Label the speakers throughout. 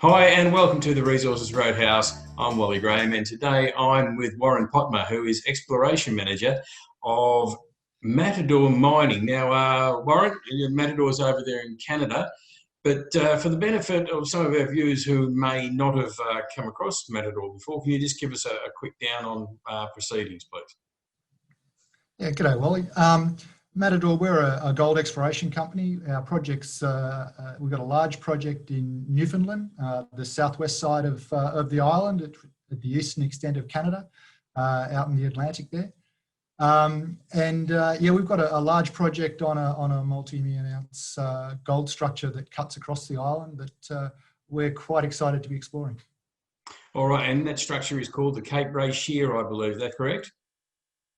Speaker 1: Hi and welcome to the Resources Roadhouse. I'm Wally Graham and today I'm with Warren Potma, who is Exploration Manager of Matador Mining. Now, Warren, Matador's over there in Canada, but for the benefit of some of our viewers who may not have come across Matador before, can you just give us a quick down on proceedings, please?
Speaker 2: Yeah, g'day, Wally. Matador, we're a gold exploration company. Our projects, we've got a large project in Newfoundland, the southwest side of the island, at the eastern extent of Canada, out in the Atlantic there. Yeah, we've got a large project on a multi-million ounce gold structure that cuts across the island that we're quite excited to be exploring. All
Speaker 1: right, and that structure is called the Cape Ray Shear, I believe. Is that correct?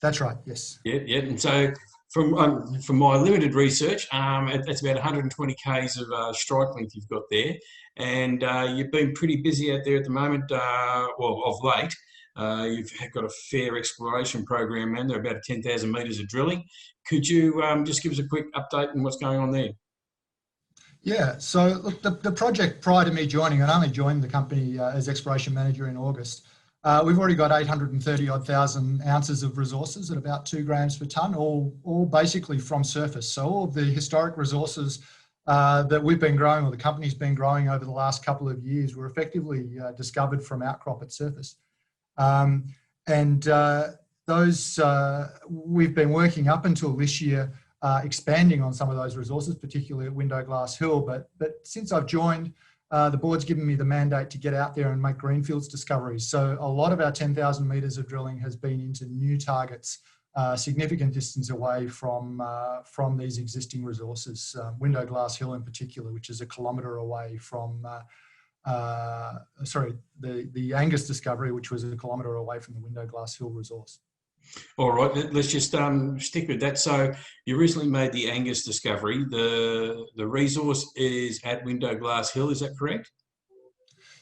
Speaker 2: That's right, yes.
Speaker 1: Yeah. And so from my limited research, it's about 120 k's of strike length you've got there, and you've been pretty busy out there at the moment. Well, of late, you've got a fair exploration program, man. There are about 10,000 metres of drilling. Could you just give us a quick update on what's going on there?
Speaker 2: Yeah, so look, the project prior to me joining, I only joined the company as exploration manager in August. We've already got 830 odd thousand ounces of resources at about 2 grams per tonne, all basically from surface. So all of the historic resources that we've been growing, or the company's been growing over the last couple of years, were effectively discovered from outcrop at surface. Those we've been working up until this year, expanding on some of those resources, particularly at Window Glass Hill. But since I've joined, the board's given me the mandate to get out there and make greenfields discoveries. So a lot of our 10,000 metres of drilling has been into new targets, significant distance away from these existing resources. Window Glass Hill in particular, which is a kilometre away from, the Angus discovery, which was a kilometre away from the Window Glass Hill resource.
Speaker 1: All right, let's just stick with that. So you recently made the Angus discovery. The resource is at Window Glass Hill, is that correct?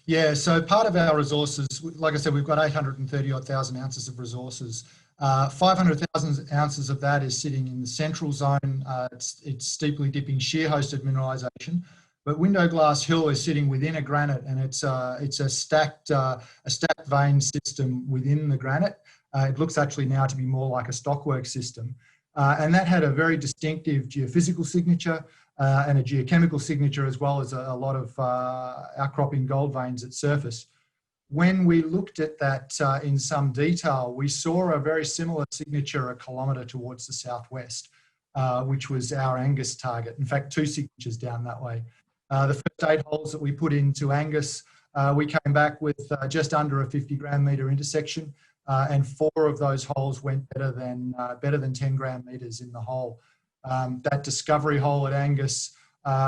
Speaker 2: Yeah, so part of our resources, like I said, we've got 830 odd thousand ounces of resources. 500,000 ounces of that is sitting in the central zone. It's steeply dipping shear hosted mineralisation. But Window Glass Hill is sitting within a granite, and it's a stacked vein system within the granite. It looks actually now to be more like a stockwork system. And that had a very distinctive geophysical signature and a geochemical signature, as well as a lot of outcropping gold veins at surface. When we looked at that in some detail, we saw a very similar signature a kilometre towards the southwest, which was our Angus target. In fact, 2 signatures down that way. The first 8 holes that we put into Angus, we came back with just under a 50 gram metre intersection. And 4 of those holes went better than 10 gram metres in the hole. That discovery hole at Angus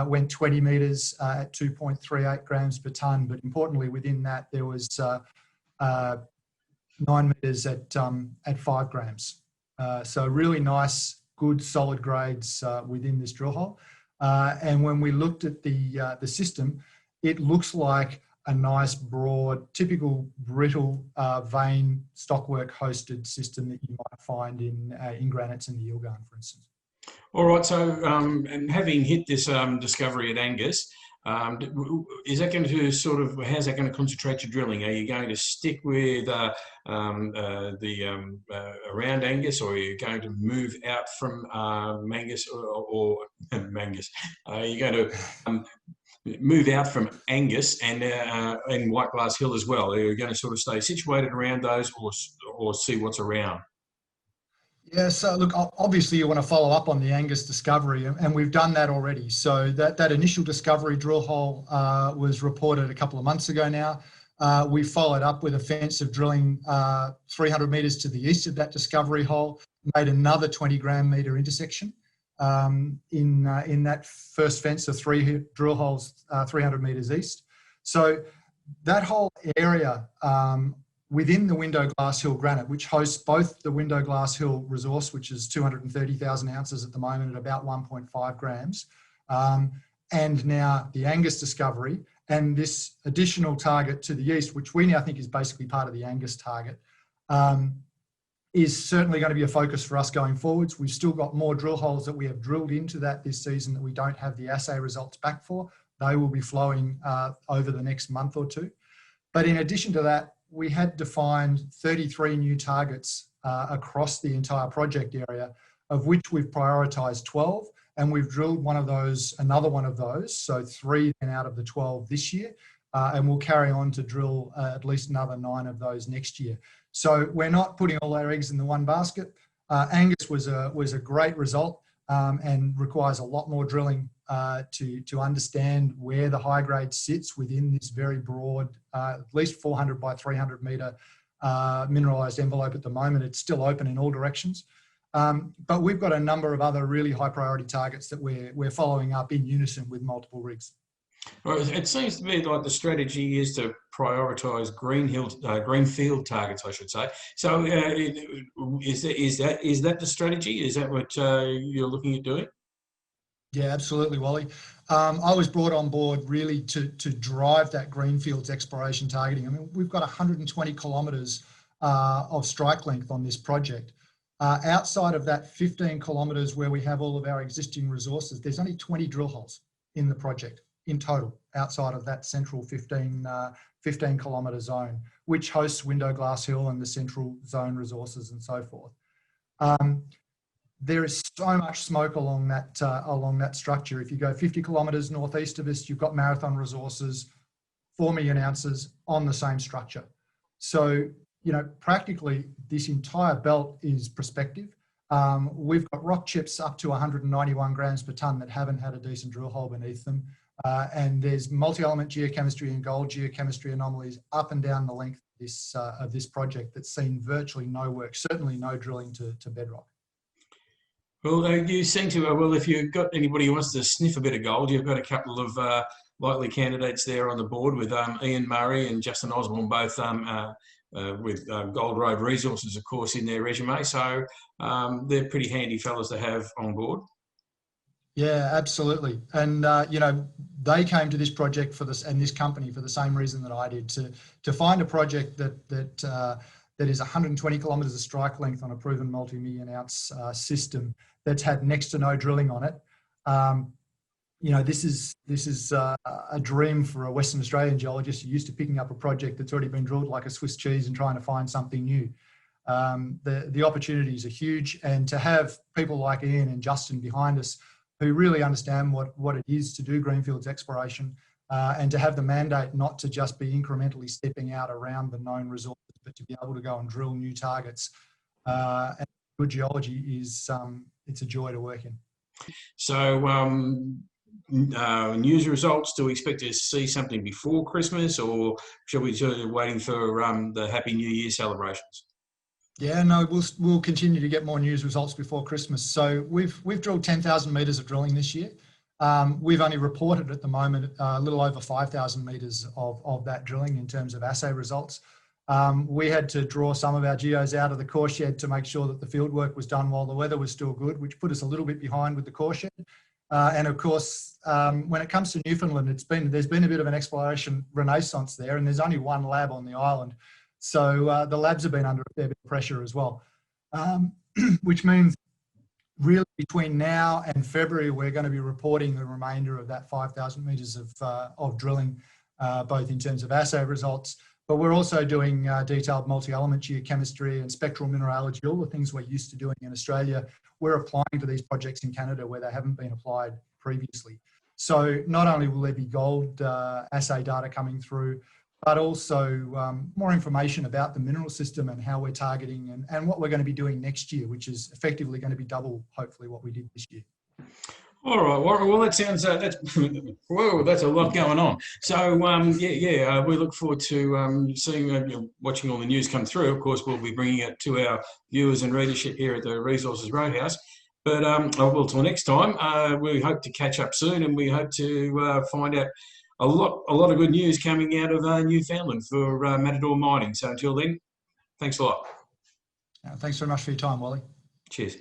Speaker 2: went 20 metres at 2.38 grams per tonne, but importantly within that there was 9 metres at 5 grams. So really nice, good, solid grades within this drill hole. And when we looked at the system, it looks like a nice, broad, typical brittle vein stockwork hosted system that you might find in granites in the Yilgarn, for instance.
Speaker 1: All right, so and having hit this discovery at Angus, is that going to how's that going to concentrate your drilling? Are you going to stick with around Angus, or are you going to move out from Mangus or Mangus? Are you going to move out from Angus and White Glass Hill as well? Are you going to sort of stay situated around those, or see what's around?
Speaker 2: Yeah, so look, obviously you want to follow up on the Angus discovery, and we've done that already. So that initial discovery drill hole was reported a couple of months ago now. We followed up with offensive drilling 300 metres to the east of that discovery hole, made another 20 gram metre intersection in that first fence of 3 drill holes 300 metres east. So that whole area within the Window Glass Hill granite, which hosts both the Window Glass Hill resource, which is 230,000 ounces at the moment at about 1.5 grams, and now the Angus discovery, and this additional target to the east, which we now think is basically part of the Angus target, is certainly going to be a focus for us going forwards. We've still got more drill holes that we have drilled into that this season that we don't have the assay results back for, They will be flowing over the next month or two. But in addition to that, we had defined 33 new targets across the entire project area, of which we've prioritised 12, and we've drilled another one of those, so 3 out of the 12 this year, and we'll carry on to drill at least another 9 of those next year. So we're not putting all our eggs in the one basket. Angus was a great result and requires a lot more drilling to understand where the high grade sits within this very broad, at least 400 by 300 metre mineralised envelope at the moment. It's still open in all directions. But we've got a number of other really high priority targets that we're following up in unison with multiple rigs.
Speaker 1: Well, it seems to be like the strategy is to prioritise greenfield targets, I should say. So, is that the strategy? Is that what you're looking at doing?
Speaker 2: Yeah, absolutely, Wally. I was brought on board really to drive that greenfields exploration targeting. I mean, we've got 120 kilometres of strike length on this project. Outside of that 15 kilometres where we have all of our existing resources, there's only 20 drill holes in the project in total, outside of that central 15 kilometre zone, which hosts Window Glass Hill and the central zone resources and so forth. There is so much smoke along that structure. If you go 50 kilometres northeast of us, you've got Marathon Resources, 4 million ounces on the same structure. So, you know, practically this entire belt is prospective. We've got rock chips up to 191 grams per tonne that haven't had a decent drill hole beneath them. And there's multi-element geochemistry and gold geochemistry anomalies up and down the length of this project that's seen virtually no work, certainly no drilling to bedrock.
Speaker 1: Well, you seem to, well, if you've got anybody who wants to sniff a bit of gold, you've got a couple of likely candidates there on the board with Ian Murray and Justin Osborne, both with Gold Road Resources, of course, in their resume. So they're pretty handy fellas to have on board.
Speaker 2: Yeah, absolutely. And, you know, they came to this project and this company for the same reason that I did, to find a project that is 120 kilometres of strike length on a proven multi-million ounce system that's had next to no drilling on it. You know, this is a dream for a Western Australian geologist who used to picking up a project that's already been drilled like a Swiss cheese and trying to find something new. The opportunities are huge, and to have people like Ian and Justin behind us who really understand what it is to do greenfields exploration, and to have the mandate not to just be incrementally stepping out around the known resources, but to be able to go and drill new targets. And good geology is, it's a joy to work in.
Speaker 1: So news results, do we expect to see something before Christmas, or should we be waiting for the Happy New Year celebrations?
Speaker 2: Yeah, no, we'll continue to get more news results before Christmas. So we've drilled 10,000 metres of drilling this year. We've only reported at the moment a little over 5,000 metres of that drilling in terms of assay results. We had to draw some of our geos out of the core shed to make sure that the field work was done while the weather was still good, which put us a little bit behind with the core shed. And of course, when it comes to Newfoundland, there's been a bit of an exploration renaissance there, and there's only one lab on the island. So the labs have been under a fair bit of pressure as well, which means really between now and February, we're going to be reporting the remainder of that 5,000 metres of drilling, both in terms of assay results, but we're also doing detailed multi-element geochemistry and spectral mineralogy, all the things we're used to doing in Australia. We're applying to these projects in Canada where they haven't been applied previously. So not only will there be gold assay data coming through, but also more information about the mineral system and how we're targeting and what we're going to be doing next year, which is effectively going to be double, hopefully, what we did this year.
Speaker 1: All right, well, that sounds, whoa, that's a lot going on. So, we look forward to seeing, watching all the news come through. Of course, we'll be bringing it to our viewers and readership here at the Resources Roadhouse. But, well, till next time, we hope to catch up soon, and we hope to find out a lot of good news coming out of Newfoundland for Matador Mining. So until then, thanks a lot.
Speaker 2: Thanks very much for your time, Wally.
Speaker 1: Cheers.